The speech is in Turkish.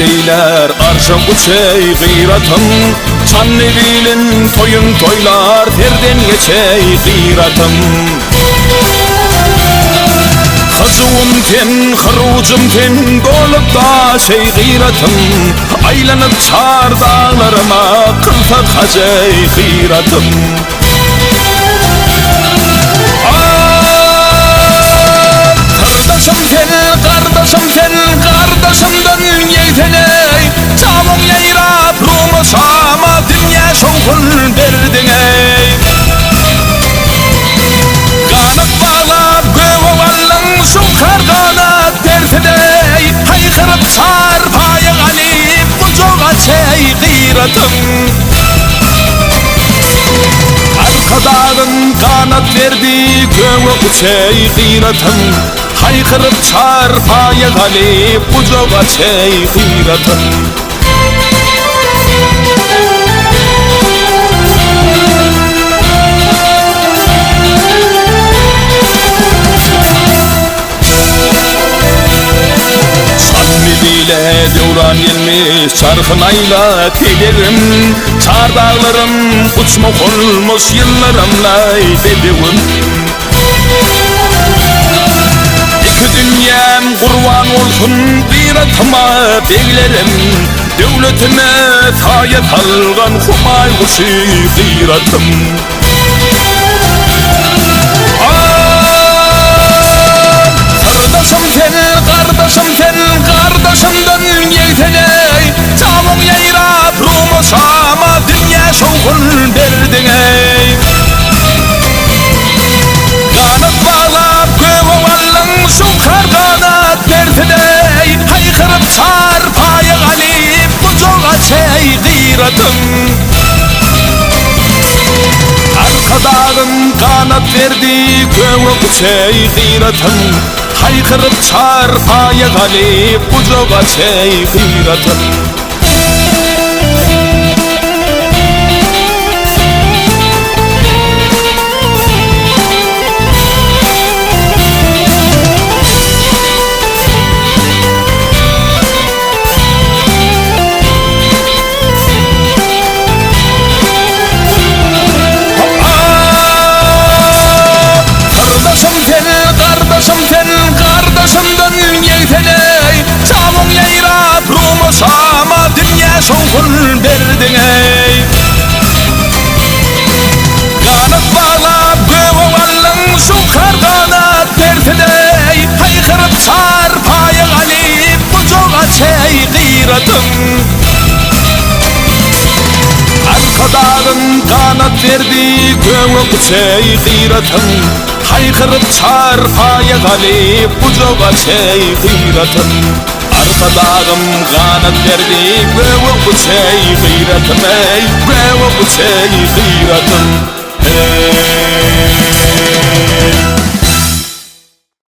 şeyler arşa uçey gıyratım. Çan evilin toyun toylar terden geçey gıyratım. Kızıvım ten, hırucum ten, dolup da şey gıyratım. Aylanıp çar dağlarıma kıltak hacey gıyratım. Kardeşim sen, kardeşimden yeyteney. Çamın yayrap rumusama dünya şoğun derdin ey. Kanat bağlap göğüvalın şukar kanat dersidey. Haykırıp sarpayı galip bucuğa çey gıyratım. Arkadağın kanat verdi göğü uçey gıyratım. Haykırıp sarpaya galip bucuğa çey gıyratım. Çatmi bile devran gelmiş çarkınayla telirim. Çar dağlarım uçmak olmuş yıllarımla dedivim. Dünyam kurban olsun gıyratıma beklerim. Devletime tayet algan humay kuşu gıyratım. Kardeşim sen, kardeşimden yeyteney. Çamın yayrap rumusama dünya şoğun derdin ey. Kanat bağlap göğüvalın şukar kanat dersidey. Haykırıp sarpayı galip bucuğa çey gıyratım. Arkadağın kanat verdi göğü uçey gıyratım. Haykırıp sarpaya galip bucuğa çey gıyratım. Kardeşim sen, kardeşimden yeyteney. Çamın yayrap rumusama dünya şoğun derdin ey. Kanat bağlap göğüvalın şukar kanat dersidey. Haykırıp sarpayı galip bucuğa çey gıyratım. Arkadağın kanat verdi göğü uçey gıyratım. Haykırıp sarpaya galip bucuğa çey gıyratım. Arkadağım kanat verdi göğü uçey gıyratım ey. Göğü uçey gıyratım ey.